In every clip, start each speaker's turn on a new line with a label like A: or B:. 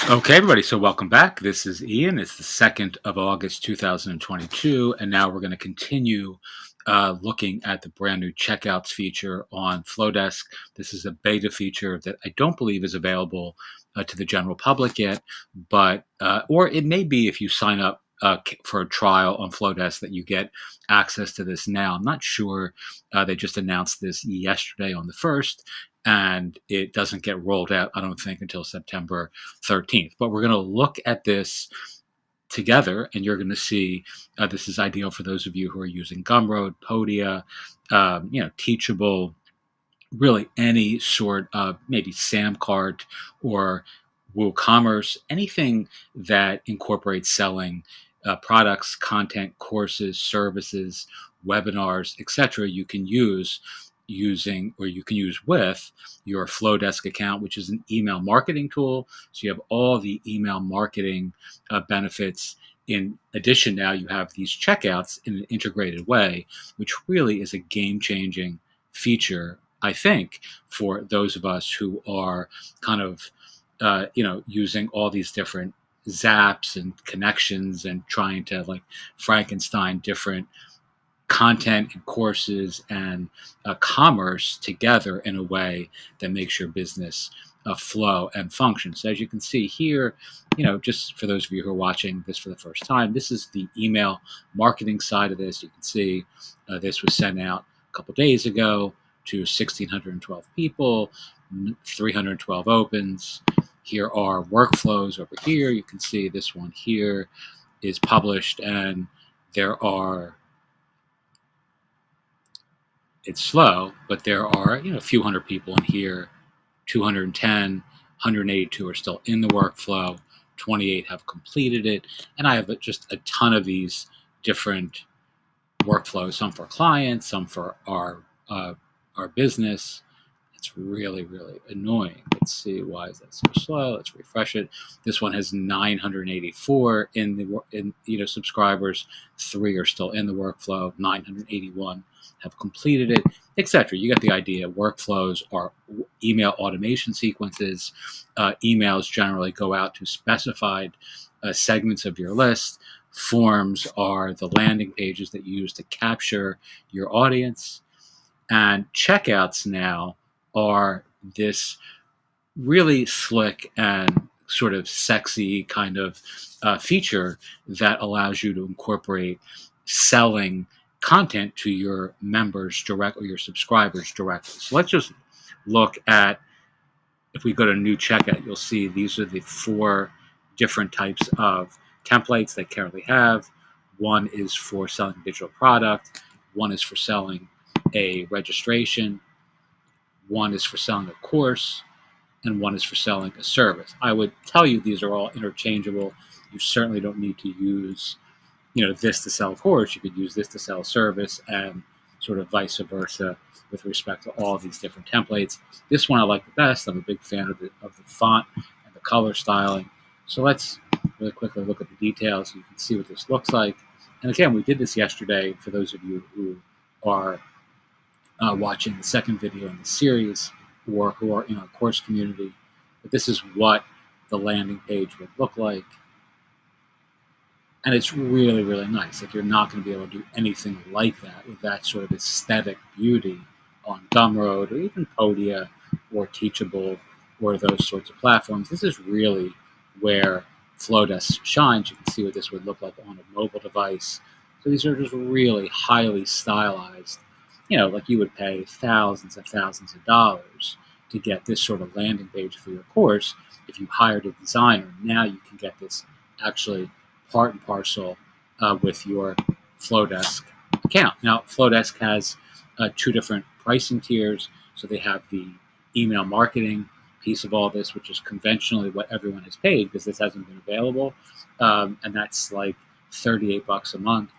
A: Okay, everybody, so welcome back. This is Ian. It's the 2nd of August, 2022, and now we're going to continue looking at the brand new checkouts feature on Flodesk. This is a beta feature that I don't believe is available to the general public yet, but or it may be if you sign up for a trial on Flodesk that you get access to this now. I'm not sure. They just announced this yesterday on the 1st, and it doesn't get rolled out, I don't think, until September 13th. But we're going to look at this together, and you're going to see this is ideal for those of you who are using Gumroad, Podia, Teachable, really any sort of maybe Samcart or WooCommerce, anything that incorporates selling products, content, courses, services, webinars, etc. You can use with your Flodesk account, which is an email marketing tool. So you have all the email marketing benefits. In addition, now you have these checkouts in an integrated way, which really is a game-changing feature, I think, for those of us who are kind of, using all these different zaps and connections and trying to like Frankenstein different content and courses and commerce together in a way that makes your business flow and function. So as you can see here, just for those of you who are watching this for the first time, this is the email marketing side of this. You can see this was sent out a couple days ago to 1,612 people, 312 opens. Here are workflows over here. You can see this one here is published, and it's slow, but there are a few hundred people in here. 210, 182 are still in the workflow. 28 have completed it, and I have just a ton of these different workflows. Some for clients, some for our business. It's really, really annoying. Let's see, why is that so slow? Let's refresh it. This one has 984 in subscribers. 3 are still in the workflow. 981 have completed it, etc. You get the idea. Workflows are email automation sequences. Emails generally go out to specified segments of your list. Forms are the landing pages that you use to capture your audience. And checkouts now are this really slick and sort of sexy kind of feature that allows you to incorporate selling content to your members direct or your subscribers directly. So let's just look at, if we go to new checkout, you'll see these are the 4 different types of templates they currently have. One is for selling a digital product. One is for selling a registration. One is for selling a course, and one is for selling a service. I would tell you these are all interchangeable. You certainly don't need to use, this to sell a course. You could use this to sell a service, and sort of vice versa with respect to all of these different templates. This one I like the best. I'm a big fan of the font and the color styling. So let's really quickly look at the details so you can see what this looks like. And again, we did this yesterday for those of you who are watching the second video in the series or who are in our course community. But this is what the landing page would look like. And it's really, really nice. Like, you're not going to be able to do anything like that with that sort of aesthetic beauty on Gumroad or even Podia or Teachable or those sorts of platforms. This is really where Flodesk shines. You can see what this would look like on a mobile device. So these are just really highly stylized. Like you would pay thousands and thousands of dollars to get this sort of landing page for your course. If you hired a designer, now you can get this actually part and parcel with your Flodesk account. Now, Flodesk has 2 different pricing tiers. So they have the email marketing piece of all this, which is conventionally what everyone has paid because this hasn't been available. And that's like $38 a month.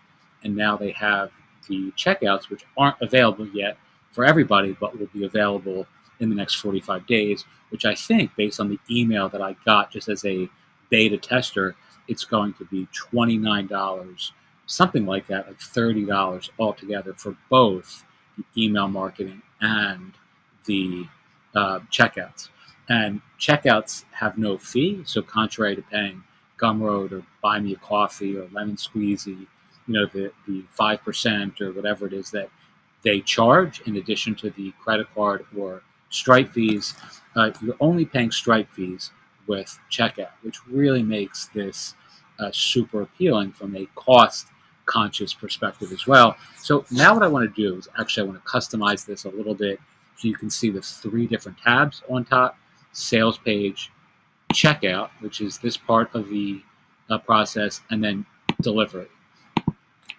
A: And now they have the checkouts, which aren't available yet for everybody, but will be available in the next 45 days, which I think, based on the email that I got just as a beta tester, it's going to be $29, something like that, like $30 altogether for both the email marketing and the checkouts. And checkouts have no fee, so contrary to paying Gumroad or Buy Me a Coffee or Lemon Squeezy, the 5% or whatever it is that they charge in addition to the credit card or Stripe fees, you're only paying Stripe fees with checkout, which really makes this super appealing from a cost conscious perspective as well. So now what I want to do is actually I want to customize this a little bit so you can see the 3 different tabs on top: sales page, checkout, which is this part of the process, and then delivery.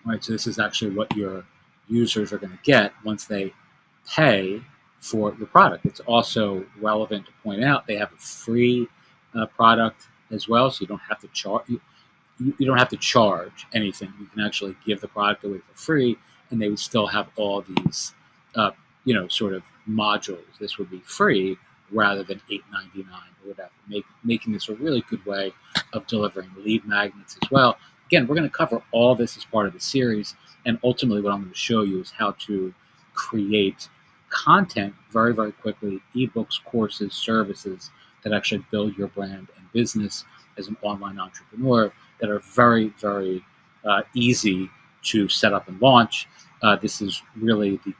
A: Right, so this is actually what your users are going to get once they pay for your product. It's also relevant to point out they have a free product as well, so you don't have to charge. You don't have to charge anything. You can actually give the product away for free, and they would still have all these, sort of modules. This would be free rather than $8.99 or whatever, making this a really good way of delivering lead magnets as well. Again, we're going to cover all this as part of the series, and ultimately what I'm going to show you is how to create content very, very quickly, ebooks, courses, services that actually build your brand and business as an online entrepreneur that are very, very easy to set up and launch. This is really the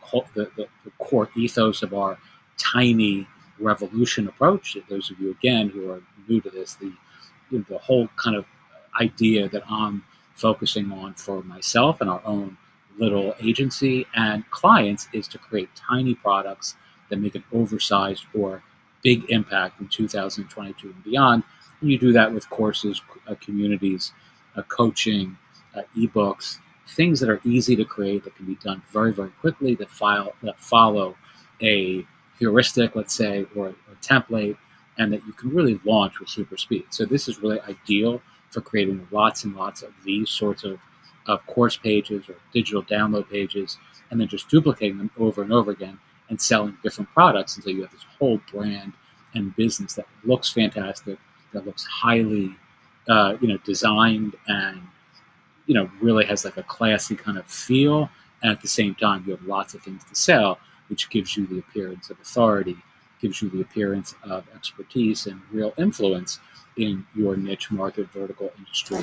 A: core ethos of our tiny revolution approach. Those of you, again, who are new to this, the whole kind of idea that I'm focusing on for myself and our own little agency and clients is to create tiny products that make an oversized or big impact in 2022 and beyond. And you do that with courses, communities, coaching, ebooks, things that are easy to create that can be done very, very quickly, that follow a heuristic, let's say, or a template, and that you can really launch with super speed. So this is really ideal for creating lots and lots of these sorts of course pages or digital download pages, and then just duplicating them over and over again and selling different products until you have this whole brand and business that looks fantastic, that looks highly, designed, and really has like a classy kind of feel. And at the same time, you have lots of things to sell, which gives you the appearance of authority, gives you the appearance of expertise and real influence in your niche market, vertical, industry,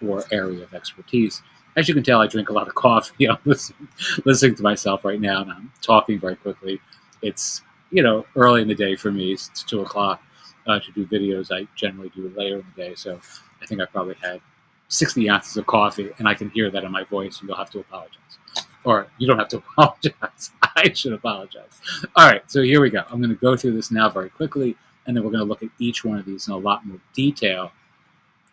A: or area of expertise. As you can tell, I drink a lot of coffee. I'm listening to myself right now, and I'm talking very quickly. It's early in the day for me. It's 2 o'clock to do videos. I generally do it later in the day, so I think I probably had 60 ounces of coffee, and I can hear that in my voice, and you'll have to apologize. Or you don't have to apologize. I should apologize. All right, so here we go. I'm going to go through this now very quickly, and then we're going to look at each one of these in a lot more detail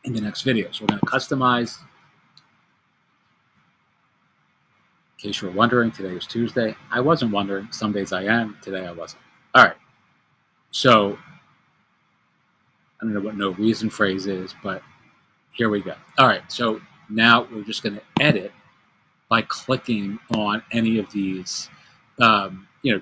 A: in the next video. So we're going to customize. In case you were wondering, today is Tuesday. I wasn't wondering. Some days I am. Today I wasn't. All right. So I don't know what no reason phrase is, but here we go. All right. So now we're just going to edit by clicking on any of these,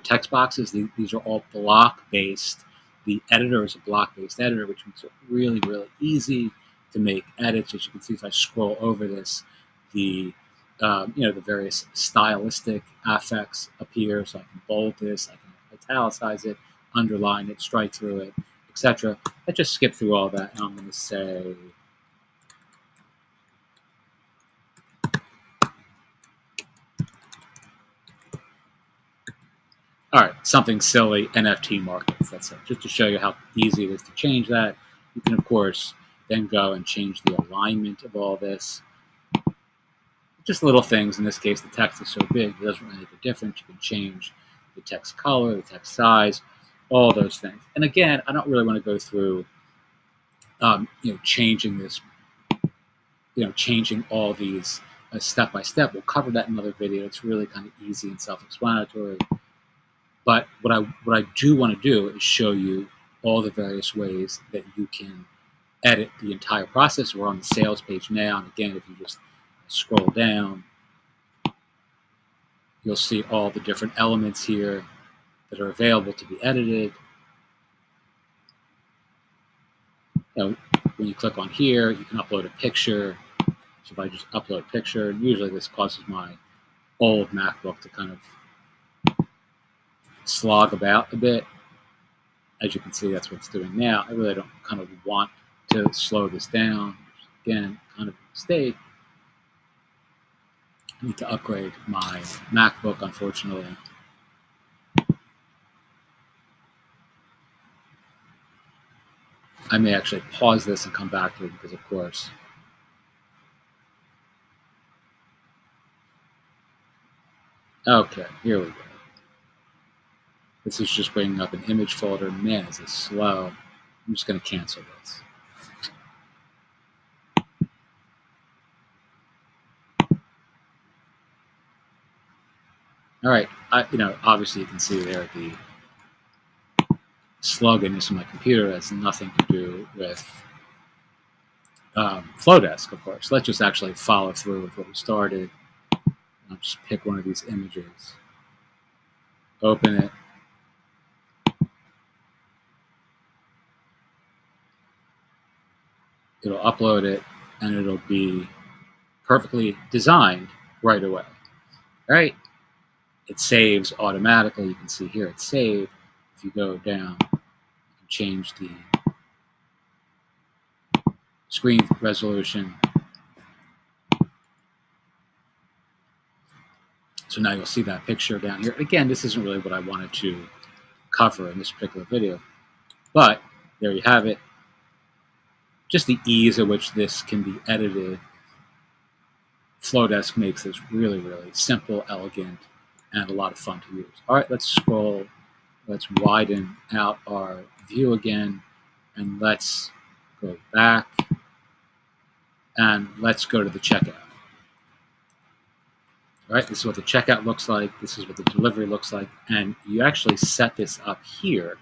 A: text boxes. These are all block-based. The editor is a block-based editor, which makes it really, really easy to make edits. As you can see, if I scroll over this, the various stylistic affects appear. So I can bold this, I can italicize it, underline it, strike through it, etc. I just skip through all that, and I'm going to say, all right, something silly, NFT markets. That's it. Just to show you how easy it is to change that. You can, of course, then go and change the alignment of all this. Just little things. In this case, the text is so big, it doesn't really make a difference. You can change the text color, the text size, all those things. And again, I don't really want to go through, changing this, changing all these step by step. We'll cover that in another video. It's really kind of easy and self-explanatory. But what I do want to do is show you all the various ways that you can edit the entire process. We're on the sales page now, and again, if you just scroll down, you'll see all the different elements here that are available to be edited. When you click on here, you can upload a picture. So if I just upload a picture, usually this causes my old MacBook to kind of slog about a bit. As you can see, that's what it's doing now. I really don't kind of want to slow this down. Again, kind of a mistake. I need to upgrade my MacBook, unfortunately. I may actually pause this and come back to it because, of course, okay, here we go. This is just bringing up an image folder. Man, is this slow. I'm just going to cancel this. All right, obviously you can see there the sluggishness of my computer has nothing to do with Flodesk, of course. Let's just actually follow through with what we started. I'll just pick one of these images, open it. It'll upload it, and it'll be perfectly designed right away. All right? It saves automatically. You can see here it's saved. If you go down, you can change the screen resolution. So now you'll see that picture down here. Again, this isn't really what I wanted to cover in this particular video, but there you have it. Just the ease at which this can be edited. Flodesk makes this really, really simple, elegant, and a lot of fun to use. All right, let's scroll. Let's widen out our view again, and let's go back, and let's go to the checkout. All right, this is what the checkout looks like. This is what the delivery looks like, and you actually set this up here.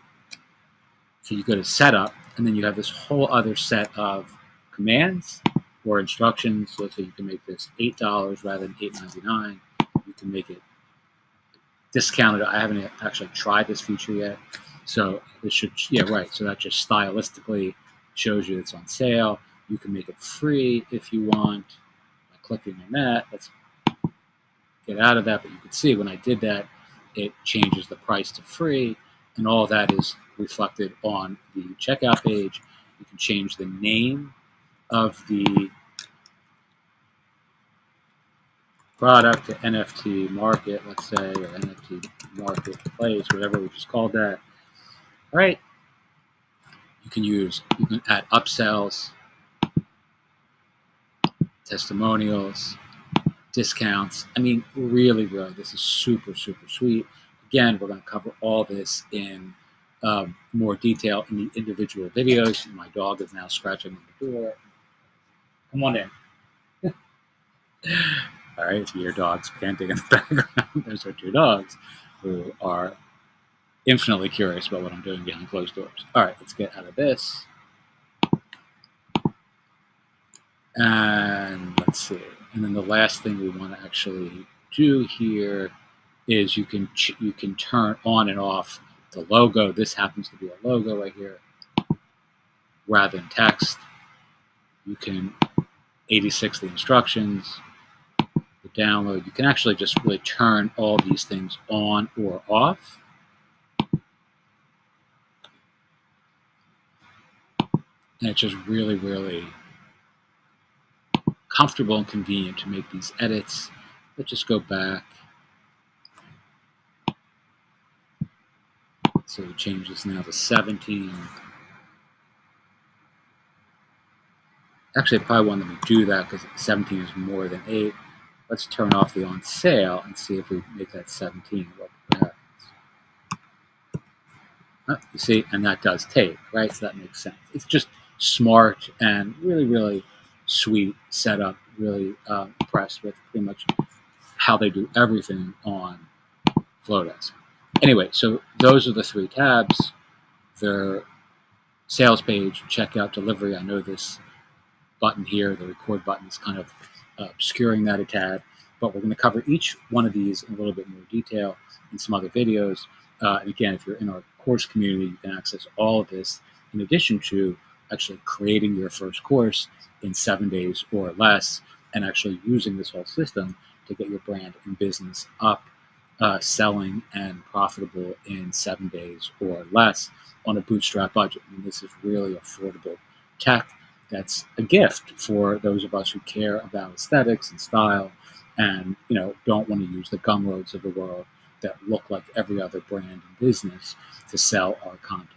A: So you go to setup, and then you have this whole other set of commands or instructions. So let's say you can make this $8 rather than $8.99. You can make it discounted. I haven't actually tried this feature yet. So this should, yeah, right. So that just stylistically shows you it's on sale. You can make it free if you want by clicking on that. Let's get out of that, but you can see when I did that, it changes the price to free, and all that is reflected on the checkout page. You can change the name of the product to NFT market, let's say, or NFT marketplace, whatever we just called that. All right. You can add upsells, testimonials, discounts. I mean, really, really, this is super, super sweet. Again, we're going to cover all this in more detail in the individual videos. My dog is now scratching at the door. Come on in. All right, if you hear dogs panting in the background, those are two dogs who are infinitely curious about what I'm doing behind closed doors. All right, let's get out of this. And let's see. And then the last thing we want to actually do here is you can turn on and off the logo. This happens to be a logo right here. Rather than text, you can 86 the instructions, the download. You can actually just really turn all these things on or off. And it's just really, really comfortable and convenient to make these edits. Let's just go back. So we change this now to 17. Actually, I probably want them to do that because 17 is more than 8. Let's turn off the on sale and see if we make that 17. What happens? You see, and that does take, right? So that makes sense. It's just smart and really, really sweet setup. Really impressed with pretty much how they do everything on Flodesk. Anyway, so those are the 3 tabs. Their sales page, checkout, delivery. I know this button here, the record button, is kind of obscuring that a tad, but we're going to cover each one of these in a little bit more detail in some other videos. And again, if you're in our course community, you can access all of this in addition to actually creating your first course in 7 days or less and actually using this whole system to get your brand and business up selling and profitable in 7 days or less on a bootstrap budget. I mean, this is really affordable tech that's a gift for those of us who care about aesthetics and style and don't want to use the Gumroads of the world that look like every other brand and business to sell our content.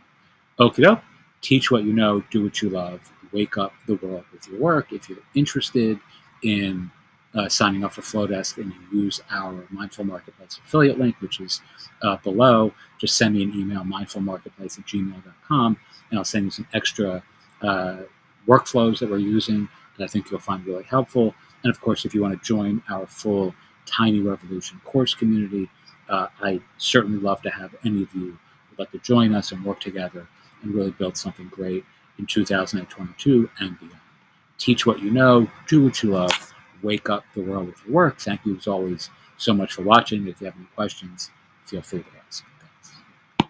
A: Okie doke. Teach what you know, do what you love, wake up the world with your work. If you're interested in signing up for Flodesk and you use our Mindful Marketplace affiliate link, which is below, just send me an email, mindfulmarketplace@gmail.com, and I'll send you some extra workflows that we're using that I think you'll find really helpful. And of course, if you want to join our full Tiny Revolution course community, I'd certainly love to have any of you who'd like to join us and work together and really build something great in 2022 and beyond. Teach what you know, do what you love, wake up the world with your work. Thank you as always so much for watching. If you have any questions, feel free to ask.